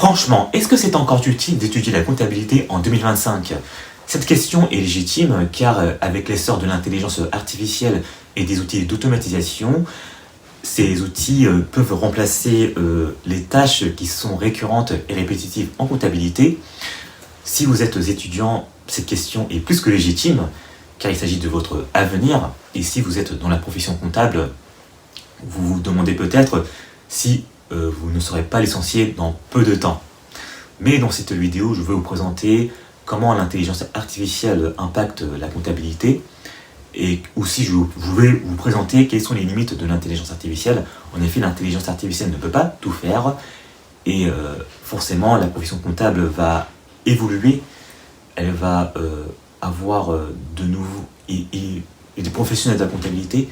Franchement, est-ce que c'est encore utile d'étudier la comptabilité en 2025? Cette question est légitime car avec l'essor de l'intelligence artificielle et des outils d'automatisation, ces outils peuvent remplacer les tâches qui sont récurrentes et répétitives en comptabilité. Si vous êtes étudiant, cette question est plus que légitime car il s'agit de votre avenir. Et si vous êtes dans la profession comptable, vous vous demandez peut-être si vous ne serez pas licencié dans peu de temps. Mais dans cette vidéo, je vais vous présenter comment l'intelligence artificielle impacte la comptabilité et aussi je vais vous présenter quelles sont les limites de l'intelligence artificielle. En effet, l'intelligence artificielle ne peut pas tout faire et forcément la profession comptable va évoluer, elle va avoir de nouveaux et les professionnels de la comptabilité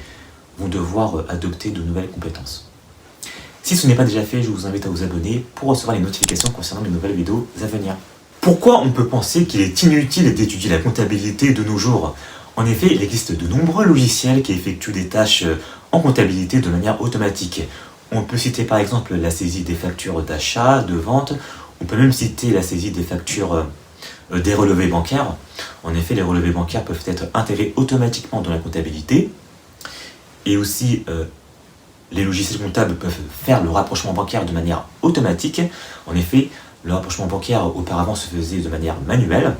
vont devoir adopter de nouvelles compétences. Si ce n'est pas déjà fait, je vous invite à vous abonner pour recevoir les notifications concernant les nouvelles vidéos à venir. Pourquoi on peut penser qu'il est inutile d'étudier la comptabilité de nos jours? En effet, il existe de nombreux logiciels qui effectuent des tâches en comptabilité de manière automatique. On peut citer par exemple la saisie des factures d'achat, de vente, on peut même citer la saisie des factures des relevés bancaires. En effet, les relevés bancaires peuvent être intégrés automatiquement dans la comptabilité. Et aussi, les logiciels comptables peuvent faire le rapprochement bancaire de manière automatique. En effet, le rapprochement bancaire auparavant se faisait de manière manuelle.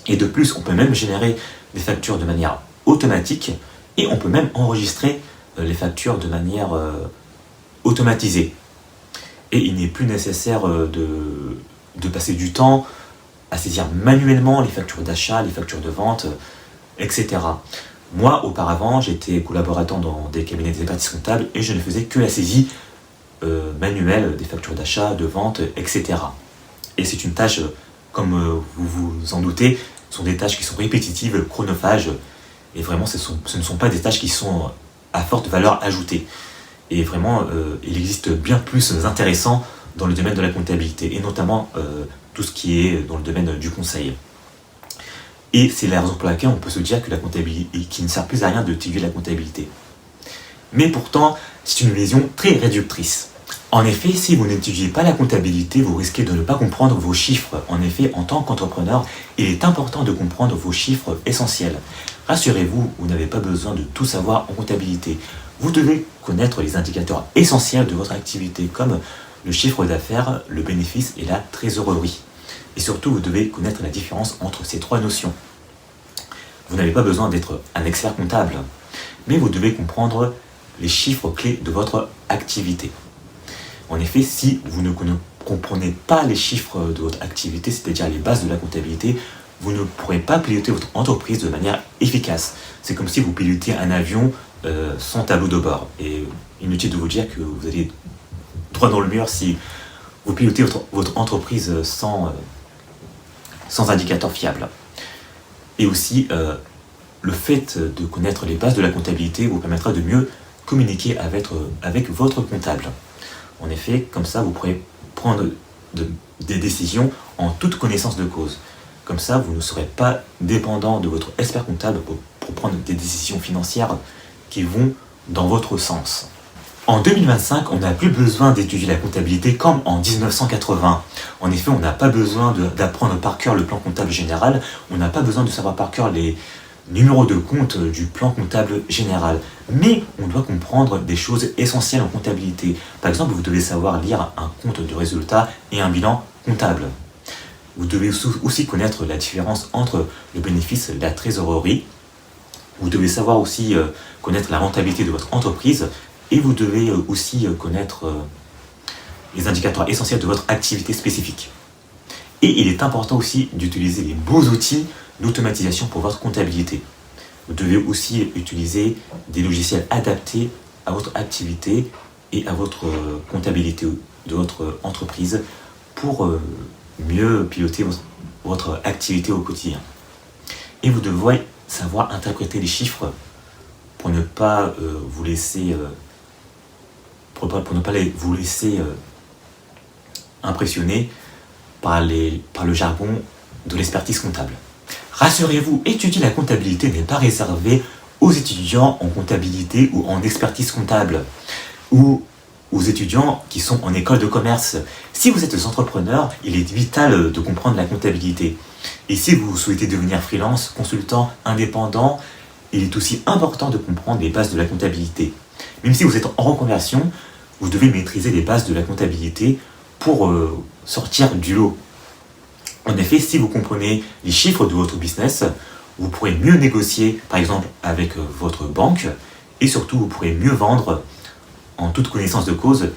Et de plus, on peut même générer des factures de manière automatique et on peut même enregistrer les factures de manière automatisée. Et il n'est plus nécessaire de passer du temps à saisir manuellement les factures d'achat, les factures de vente, etc. Moi, auparavant, j'étais collaborateur dans des cabinets d'expertise comptable et je ne faisais que la saisie manuelle des factures d'achat, de vente, etc. Et c'est une tâche, comme vous vous en doutez, ce sont des tâches qui sont répétitives, chronophages, et vraiment ce ne sont pas des tâches qui sont à forte valeur ajoutée. Et vraiment, il existe bien plus intéressant dans le domaine de la comptabilité, et notamment tout ce qui est dans le domaine du conseil. Et c'est la raison pour laquelle on peut se dire que la comptabilité, qu'il ne sert plus à rien d'étudier la comptabilité. Mais pourtant, c'est une vision très réductrice. En effet, si vous n'étudiez pas la comptabilité, vous risquez de ne pas comprendre vos chiffres. En effet, en tant qu'entrepreneur, il est important de comprendre vos chiffres essentiels. Rassurez-vous, vous n'avez pas besoin de tout savoir en comptabilité. Vous devez connaître les indicateurs essentiels de votre activité, comme le chiffre d'affaires, le bénéfice et la trésorerie. Et surtout, vous devez connaître la différence entre ces trois notions. Vous n'avez pas besoin d'être un expert comptable, mais vous devez comprendre les chiffres clés de votre activité. En effet, si vous ne comprenez pas les chiffres de votre activité, c'est-à-dire les bases de la comptabilité, vous ne pourrez pas piloter votre entreprise de manière efficace. C'est comme si vous pilotiez un avion sans tableau de bord. Et inutile de vous dire que vous allez droit dans le mur si vous pilotez votre entreprise sans indicateur fiable. Et aussi, le fait de connaître les bases de la comptabilité vous permettra de mieux communiquer avec votre comptable. En effet, comme ça, vous pourrez prendre des décisions en toute connaissance de cause. Comme ça, vous ne serez pas dépendant de votre expert comptable pour prendre des décisions financières qui vont dans votre sens. En 2025, on n'a plus besoin d'étudier la comptabilité comme en 1980. En effet, on n'a pas besoin d'apprendre par cœur le plan comptable général, on n'a pas besoin de savoir par cœur les numéros de compte du plan comptable général. Mais on doit comprendre des choses essentielles en comptabilité. Par exemple, vous devez savoir lire un compte de résultat et un bilan comptable. Vous devez aussi connaître la différence entre le bénéfice et la trésorerie. Vous devez savoir aussi connaître la rentabilité de votre entreprise. Et vous devez aussi connaître les indicateurs essentiels de votre activité spécifique. Et il est important aussi d'utiliser les beaux outils d'automatisation pour votre comptabilité. Vous devez aussi utiliser des logiciels adaptés à votre activité et à votre comptabilité de votre entreprise pour mieux piloter votre activité au quotidien. Et vous devez savoir interpréter les chiffres pour ne pas vous laisser impressionner par le jargon de l'expertise comptable. Rassurez-vous, étudier la comptabilité n'est pas réservé aux étudiants en comptabilité ou en expertise comptable ou aux étudiants qui sont en école de commerce. Si vous êtes entrepreneur, il est vital de comprendre la comptabilité. Et si vous souhaitez devenir freelance, consultant, indépendant, il est aussi important de comprendre les bases de la comptabilité. Même si vous êtes en reconversion, vous devez maîtriser les bases de la comptabilité pour sortir du lot. En effet, si vous comprenez les chiffres de votre business, vous pourrez mieux négocier, par exemple, avec votre banque, et surtout, vous pourrez mieux vendre en toute connaissance de cause,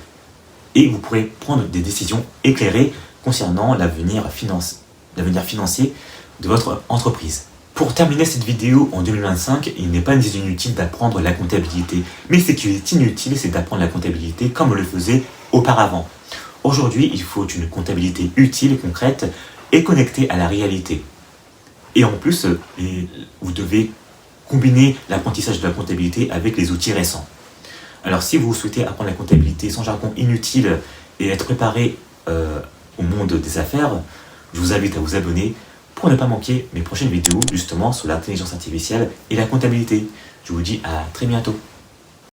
et vous pourrez prendre des décisions éclairées concernant l'avenir financier de votre entreprise. Pour terminer cette vidéo en 2025, il n'est pas inutile d'apprendre la comptabilité, mais ce qui est inutile, c'est d'apprendre la comptabilité comme on le faisait auparavant. Aujourd'hui, il faut une comptabilité utile, concrète et connectée à la réalité. Et en plus, vous devez combiner l'apprentissage de la comptabilité avec les outils récents. Alors si vous souhaitez apprendre la comptabilité sans jargon inutile et être préparé au monde des affaires, je vous invite à vous abonner pour ne pas manquer mes prochaines vidéos justement sur l'intelligence artificielle et la comptabilité. Je vous dis à très bientôt.